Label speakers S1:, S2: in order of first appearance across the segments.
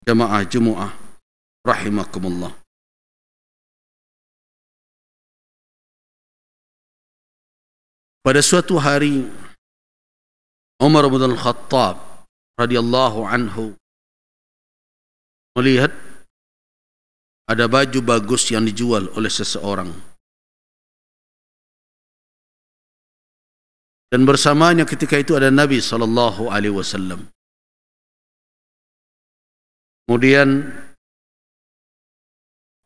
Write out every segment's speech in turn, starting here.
S1: jamaah Jumu'ah rahimakumullah. Pada suatu hari Umar bin Al-Khattab radhiyallahu anhu melihat ada baju bagus yang dijual oleh seseorang, dan bersamanya ketika itu ada Nabi SAW. Kemudian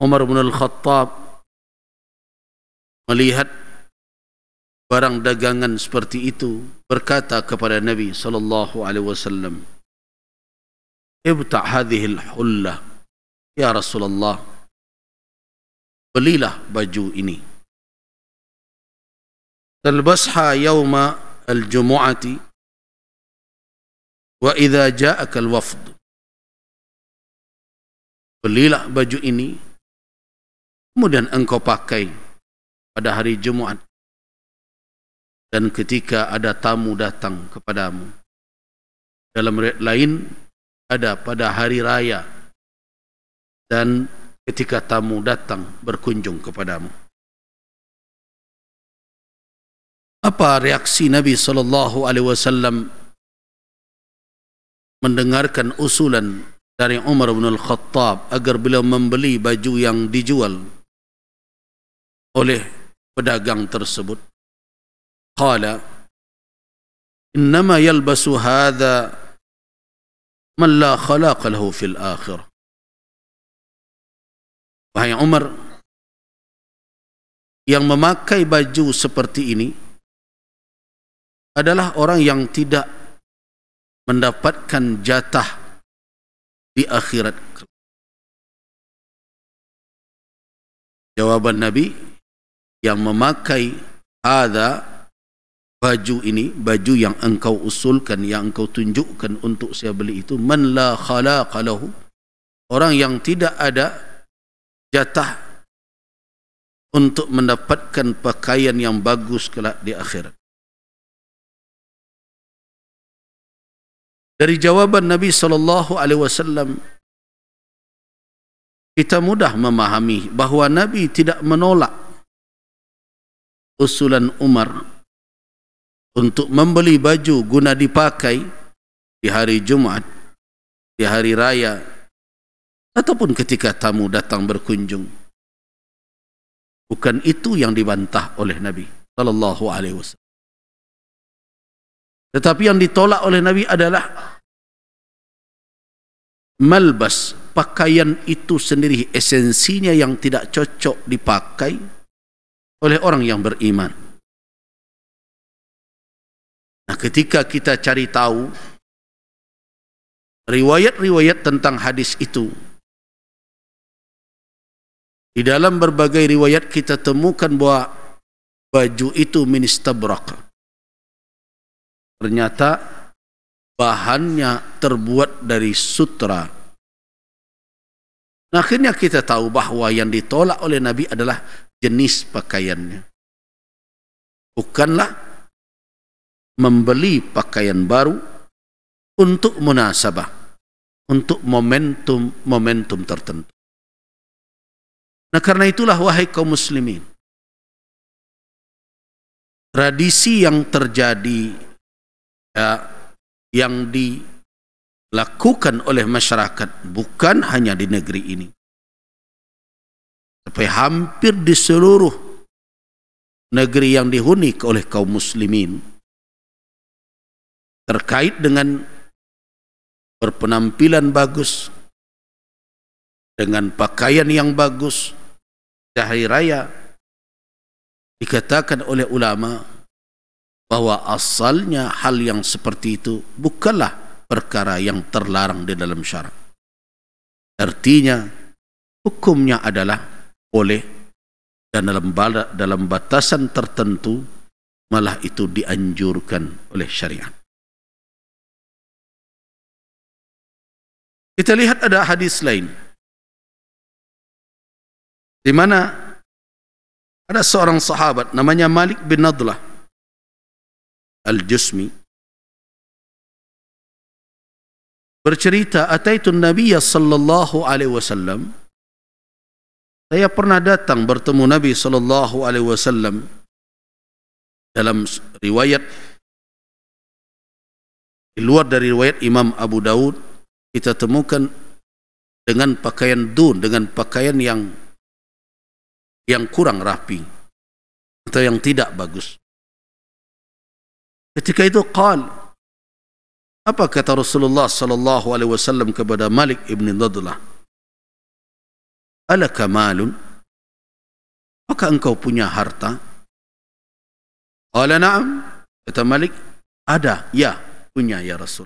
S1: Umar bin Al-Khattab melihat barang dagangan seperti itu, berkata kepada Nabi SAW, "Ibta' hadhil hullah, ya Rasulullah, belilah baju ini. Talbasha yawma al-jumu'ati wa idza ja'aka al-wafd." Belilah baju ini, kemudian engkau pakai pada hari Jumat, dan ketika ada tamu datang kepadamu. Dalam riwayat lain ada pada hari raya, dan ketika tamu datang berkunjung kepadamu. Apa reaksi Nabi SAW mendengarkan usulan dari Umar bin Al-Khattab agar beliau membeli baju yang dijual oleh pedagang tersebut? Qala, "Innama yalbasu hadha man la khalaqa lahu fil akhirah." Wahai Umar, yang memakai baju seperti ini adalah orang yang tidak mendapatkan jatah di akhirat. Jawaban Nabi, yang memakai hadha, baju ini, baju yang engkau usulkan, yang engkau tunjukkan untuk saya beli itu, man la khalaqa lahu, orang yang tidak ada jatah untuk mendapatkan pakaian yang bagus kelak di akhirat. Dari jawaban Nabi SAW, kita mudah memahami bahawa Nabi tidak menolak usulan Umar untuk membeli baju guna dipakai di hari Jumat, di hari raya, ataupun ketika tamu datang berkunjung. Bukan itu yang dibantah oleh Nabi SAW. Tetapi yang ditolak oleh Nabi adalah malbas, pakaian itu sendiri esensinya yang tidak cocok dipakai oleh orang yang beriman. Nah, ketika kita cari tahu riwayat-riwayat tentang hadis itu, di dalam berbagai riwayat kita temukan bahwa baju itu min istabrak. Ternyata bahannya terbuat dari sutra. Nah, akhirnya kita tahu bahawa yang ditolak oleh Nabi adalah jenis pakaiannya. Bukanlah membeli pakaian baru untuk munasabah, untuk momentum tertentu. Nah, karena itulah wahai kaum muslimin, tradisi yang terjadi, yang dilakukan oleh masyarakat bukan hanya di negeri ini, tapi hampir di seluruh negeri yang dihuni oleh kaum muslimin, terkait dengan berpenampilan bagus, dengan pakaian yang bagus di hari raya, dikatakan oleh ulama bahwa asalnya hal yang seperti itu bukanlah perkara yang terlarang di dalam syarak. Artinya hukumnya adalah boleh, dan dalam batasan tertentu malah itu dianjurkan oleh syariat. Kita lihat ada hadis lain di mana ada seorang sahabat namanya Malik bin Nadlah Al-Jusmi bercerita, ataitu Nabiya sallallahu alaihi wasallam, saya pernah datang bertemu Nabi sallallahu alaihi wasallam. Dalam riwayat di luar dari riwayat Imam Abu Daud, kita temukan dengan pakaian dun, dengan pakaian yang kurang rapi atau yang tidak bagus. Ketika itu apa kata Rasulullah sallallahu alaihi wasallam kepada Malik ibn Nadlah? Alaka malun? Apakah engkau punya harta? Qala na'am. Kata Malik, ada, ya, punya ya Rasul.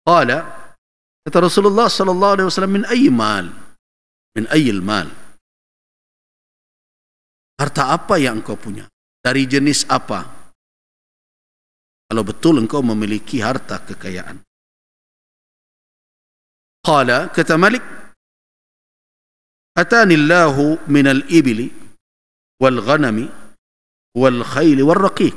S1: Qala, kata Rasulullah sallallahu alaihi wasallam, min ayyi mal? Min ayyil mal? Harta apa yang engkau punya? Dari jenis apa? Kalau betul engkau memiliki harta kekayaan. Qala, kata Malik, atani Allahu minal ibli wal ghanami wal khayli wal raqiq.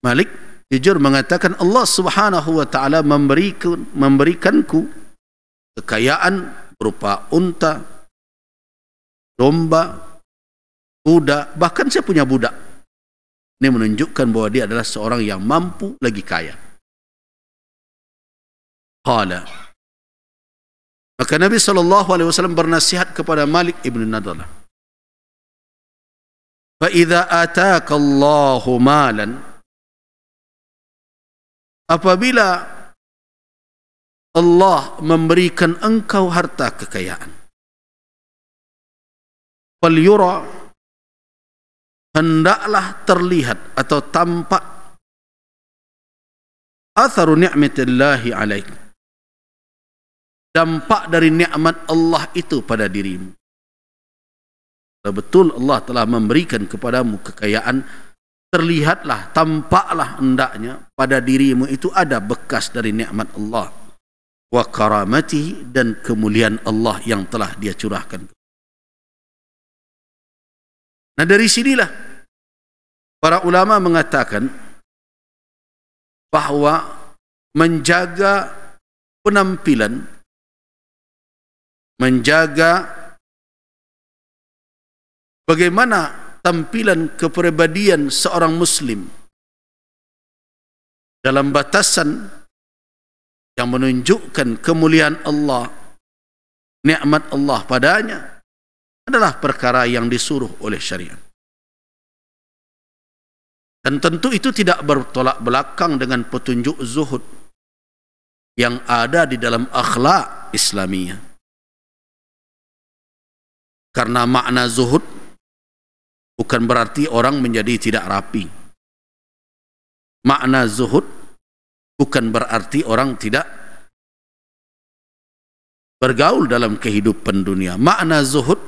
S1: Malik jujur mengatakan, Allah subhanahu wa ta'ala memberikanku kekayaan berupa unta, domba, kuda, bahkan saya punya budak. Ini menunjukkan bahwa dia adalah seorang yang mampu lagi kaya. Qala, maka Nabi SAW bernasihat kepada Malik ibn Nadlah, fa idza ataka Allahu malan, apabila Allah memberikan engkau harta kekayaan, fal yura, hendaklah terlihat atau tampak atharu ni'matillahi alaik, dampak dari nikmat Allah itu pada dirimu. Kalau betul Allah telah memberikan kepadamu kekayaan, terlihatlah, tampaklah hendaknya pada dirimu itu ada bekas dari nikmat Allah, wa karamatihi, dan kemuliaan Allah yang telah dia curahkan. Nah, dari sinilah para ulama mengatakan bahwa menjaga penampilan, menjaga bagaimana tampilan kepribadian seorang muslim dalam batasan yang menunjukkan kemuliaan Allah, nikmat Allah padanya, adalah perkara yang disuruh oleh syariat. Dan tentu itu tidak bertolak belakang dengan petunjuk zuhud yang ada di dalam akhlak Islamiyah. Karena makna zuhud bukan berarti orang menjadi tidak rapi. Makna zuhud bukan berarti orang tidak bergaul dalam kehidupan dunia. Makna zuhud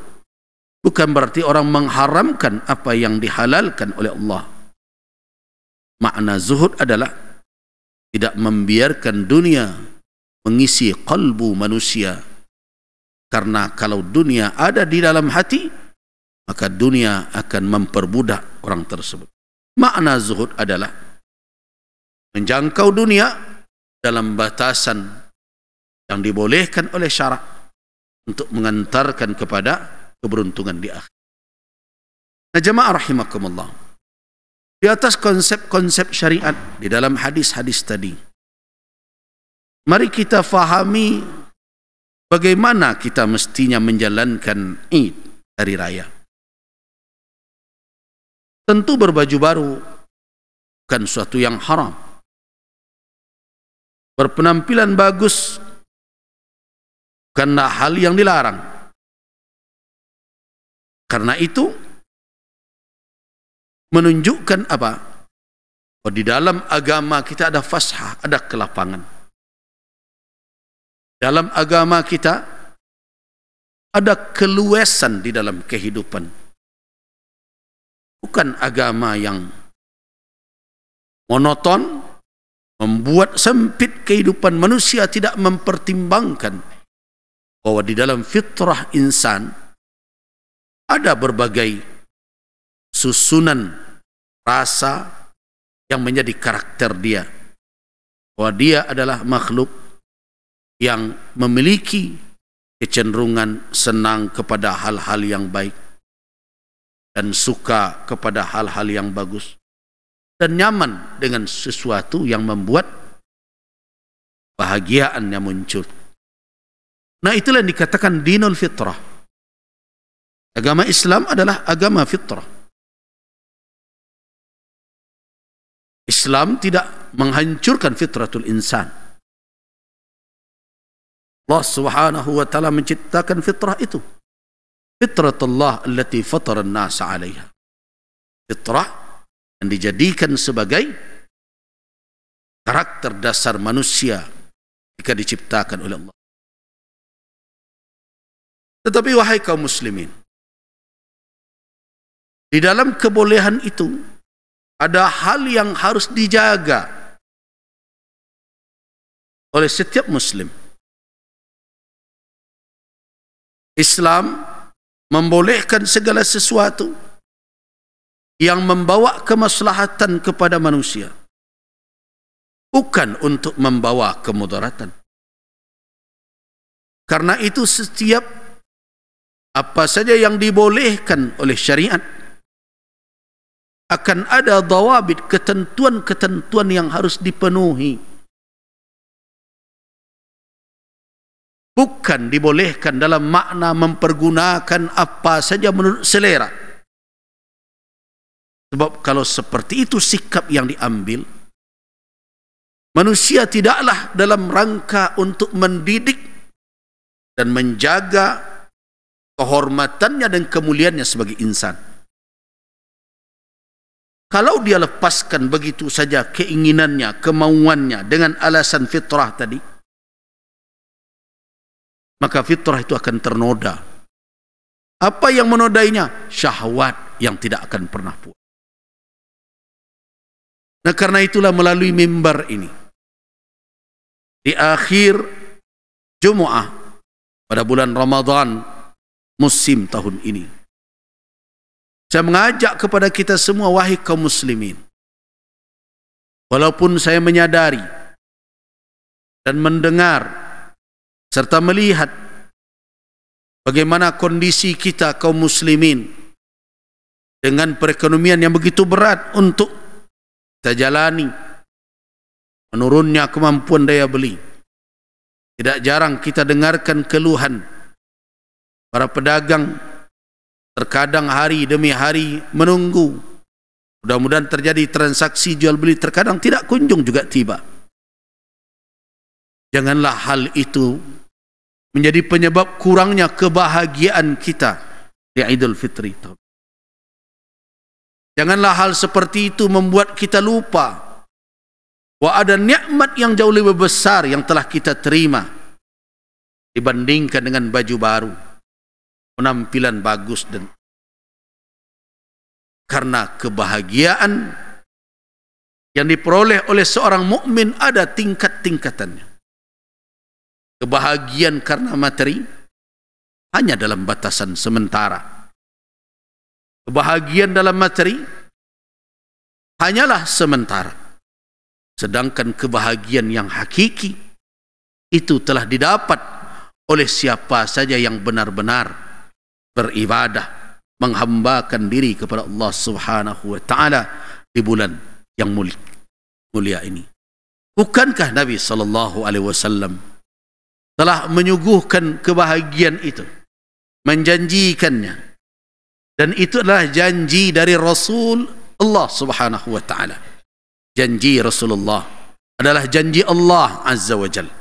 S1: bukan berarti orang mengharamkan apa yang dihalalkan oleh Allah. Makna zuhud adalah tidak membiarkan dunia mengisi kalbu manusia. Karena kalau dunia ada di dalam hati, maka dunia akan memperbudak orang tersebut. Makna zuhud adalah menjangkau dunia dalam batasan yang dibolehkan oleh syarak untuk mengantarkan kepada keberuntungan di akhir. Nah, jemaah rahimakumullah, di atas konsep-konsep syariat di dalam hadis-hadis tadi, mari kita fahami bagaimana kita mestinya menjalankan Id, hari raya. Tentu berbaju baru bukan suatu yang haram. Berpenampilan bagus bukanlah hal yang dilarang. Karena itu menunjukkan apa? Oh, di dalam agama kita ada fasha, ada kelapangan. Dalam agama kita ada keluasan di dalam kehidupan. Bukan agama yang monoton, membuat sempit kehidupan manusia, tidak mempertimbangkan bahwa di dalam fitrah insan ada berbagai susunan rasa, yang menjadi karakter dia, bahwa dia adalah makhluk yang memiliki kecenderungan senang kepada hal-hal yang baik dan suka kepada hal-hal yang bagus dan nyaman dengan sesuatu yang membuat bahagiaan yang muncul. Nah, itulah yang dikatakan dinul fitrah. Agama Islam adalah agama fitrah. Islam tidak menghancurkan fitratul insan. Allah Subhanahu wa taala menciptakan fitrah itu. Fitratullah allati fatara an-nas 'alaiha. Fitrah yang dijadikan sebagai karakter dasar manusia ketika diciptakan oleh Allah. Tetapi wahai kaum muslimin, di dalam kebolehan itu ada hal yang harus dijaga oleh setiap muslim. Islam membolehkan segala sesuatu yang membawa kemaslahatan kepada manusia, bukan untuk membawa kemudaratan. Karena itu setiap apa saja yang dibolehkan oleh syariat akan ada dawabit, ketentuan-ketentuan yang harus dipenuhi. Bukan dibolehkan dalam makna mempergunakan apa saja menurut selera. Sebab kalau seperti itu sikap yang diambil, manusia tidaklah dalam rangka untuk mendidik dan menjaga kehormatannya dan kemuliaannya sebagai insan. Kalau dia lepaskan begitu saja keinginannya, kemauannya dengan alasan fitrah tadi, maka fitrah itu akan ternoda. Apa yang menodainya? Syahwat yang tidak akan pernah puas. Nah, karena itulah melalui mimbar ini, di akhir Jumu'ah pada bulan Ramadan musim tahun ini, saya mengajak kepada kita semua, wahai kaum muslimin, walaupun saya menyadari dan mendengar serta melihat bagaimana kondisi kita kaum muslimin dengan perekonomian yang begitu berat untuk kita jalani, menurunnya kemampuan daya beli. Tidak jarang kita dengarkan keluhan para pedagang, terkadang hari demi hari menunggu. Mudah-mudahan terjadi transaksi jual beli, terkadang tidak kunjung juga tiba. Janganlah hal itu menjadi penyebab kurangnya kebahagiaan kita di Idul Fitri. Janganlah hal seperti itu membuat kita lupa bahwa ada nikmat yang jauh lebih besar yang telah kita terima dibandingkan dengan baju baru, penampilan bagus, dan karena kebahagiaan yang diperoleh oleh seorang mukmin ada tingkat-tingkatannya. Kebahagiaan karena materi hanya dalam batasan sementara. Kebahagiaan dalam materi hanyalah sementara. Sedangkan kebahagiaan yang hakiki itu telah didapat oleh siapa saja yang benar-benar beribadah, menghambakan diri kepada Allah Subhanahu wa taala di bulan yang mulia ini. Bukankah Nabi sallallahu alaihi wasallam telah menyuguhkan kebahagiaan itu, menjanjikannya, dan itu adalah janji dari Rasul Allah Subhanahu wa taala. Janji Rasulullah adalah janji Allah Azza wa Jalla.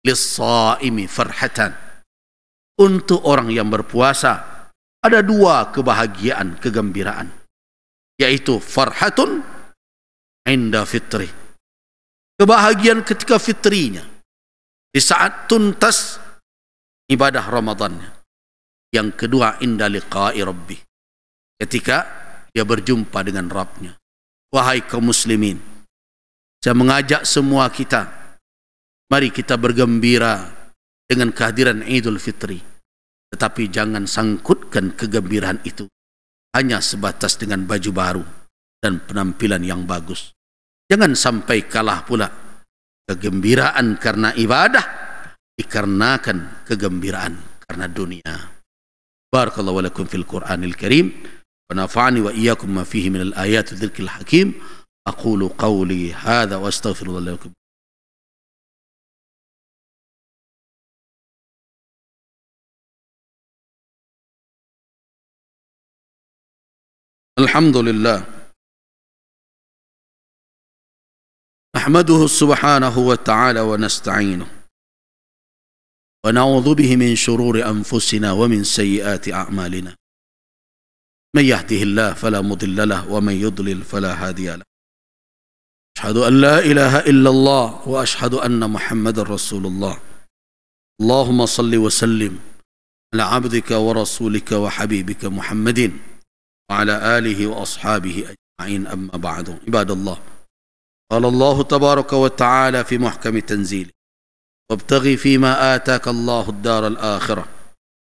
S1: Lis-shaimi farhatan. Untuk orang yang berpuasa ada dua kebahagiaan, kegembiraan, yaitu farhatun inda fitri, kebahagiaan ketika fitrinya, di saat tuntas ibadah Ramadannya. Yang kedua, inda liqa'i rabbi, ketika dia berjumpa dengan Rabbnya. Wahai kaum muslimin, saya mengajak semua kita, mari kita bergembira dengan kehadiran Idul Fitri. Tetapi jangan sangkutkan kegembiraan itu hanya sebatas dengan baju baru dan penampilan yang bagus. Jangan sampai kalah pula kegembiraan karena ibadah dikarenakan kegembiraan karena dunia. Barakallahu lakum fil Qur'anil Karim wa nafa'ani wa iyyakum ma fihi min al-ayati dzikil hakim. Aqulu qawli hadza wa astaghfirullah lakum. Alhamdulillah, nahmaduhu subhanahu wa ta'ala wa nasta'inuh wa na'udzu bihi min shururi anfusina wa min sayyiati a'malina. Man yahdihillahu fala mudilla lahu wa man yudlil fala hadiya lahu. Ashhadu an la ilaha illallah wa ashhadu anna Muhammadar Rasulullah. Allahumma salli wa sallim ala 'abdika wa rasulika wa habibika Muhammadin wa ala alihi wa ashabihi ajma'in, amma ba'du. Ibadallah, qala Allah tabaraka wa ta'ala fi muhkami tanzili wabtaghi fima ataka Allahu ad-dar al-akhirah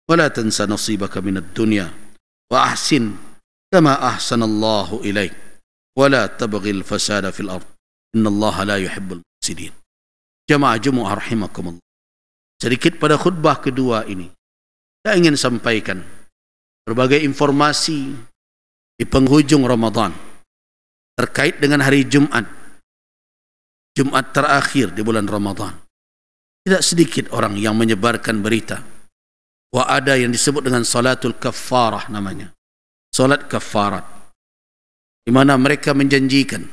S1: wa la tansa nasibaka min ad-dunya wa ahsin kama ahsana Allahu ilaik wa la tabghi al-fasada fil ard inna Allah la yuhibbul mufsidin. Jamaah Jumaah rahimakumullah, sedikit pada khutbah kedua ini saya ingin sampaikan berbagai informasi di penghujung Ramadan terkait dengan hari Jumat terakhir di bulan Ramadan. Tidak sedikit orang yang menyebarkan berita bahwa ada yang disebut dengan salatul kafarah namanya, salat kafarat, di mana mereka menjanjikan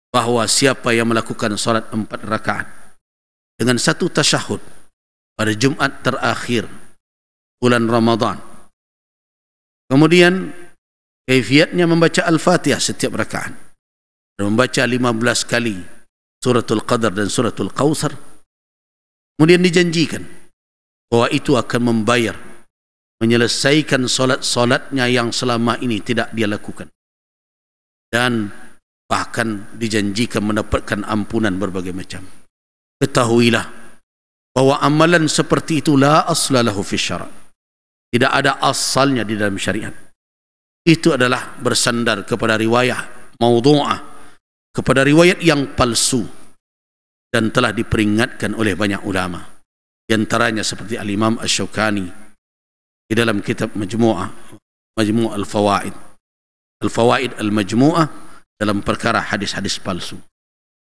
S1: bahwa siapa yang melakukan salat 4 rakaat dengan 1 tasyahud pada Jumat terakhir bulan Ramadan, kemudian kaifiatnya membaca Al-Fatihah setiap rakaat dan membaca 15 kali suratul Qadar dan suratul Kautsar, kemudian dijanjikan bahwa itu akan membayar, menyelesaikan solat-solatnya yang selama ini tidak dia lakukan, dan bahkan dijanjikan mendapatkan ampunan berbagai macam. Ketahuilah bahwa amalan seperti itu la asla lahu fi syara', tidak ada asalnya di dalam syariat. Itu adalah bersandar kepada riwayat maudhu'ah, kepada riwayat yang palsu, dan telah diperingatkan oleh banyak ulama, di antaranya seperti Al-Imam Asy-Syaukani di dalam kitab Majmu' al-Fawaid, Al-Fawaid al-Majmu'ah, dalam perkara hadis-hadis palsu.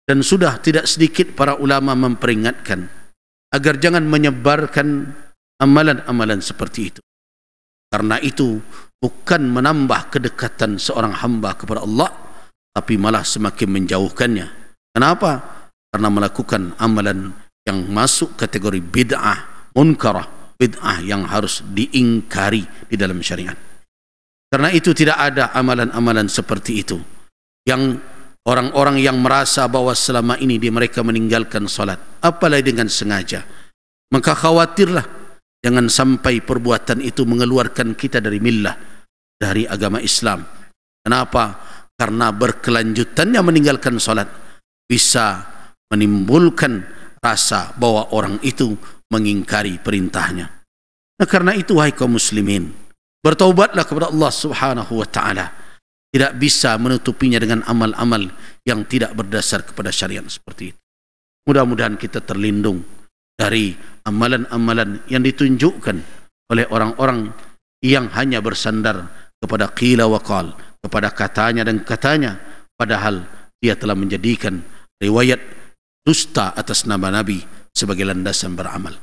S1: Dan sudah tidak sedikit para ulama memperingatkan agar jangan menyebarkan amalan-amalan seperti itu, karena itu bukan menambah kedekatan seorang hamba kepada Allah, tapi malah semakin menjauhkannya. Kenapa? Karena melakukan amalan yang masuk kategori bid'ah munkarah, bid'ah yang harus diingkari di dalam syariat. Karena itu tidak ada amalan-amalan seperti itu yang orang-orang yang merasa bahwa selama ini mereka meninggalkan salat, apalagi dengan sengaja, maka khawatirlah jangan sampai perbuatan itu mengeluarkan kita dari millah, dari agama Islam. Kenapa? Karena berkelanjutannya meninggalkan salat bisa menimbulkan rasa bahwa orang itu mengingkari perintahnya. Nah, karena itu wahai kaum muslimin, bertaubatlah kepada Allah Subhanahu wa taala. Tidak bisa menutupinya dengan amal-amal yang tidak berdasar kepada syariat seperti itu. Mudah-mudahan kita terlindung dari amalan-amalan yang ditunjukkan oleh orang-orang yang hanya bersandar kepada qila wa qal, kepada katanya dan katanya, padahal dia telah menjadikan riwayat dusta atas nama Nabi sebagai landasan beramal.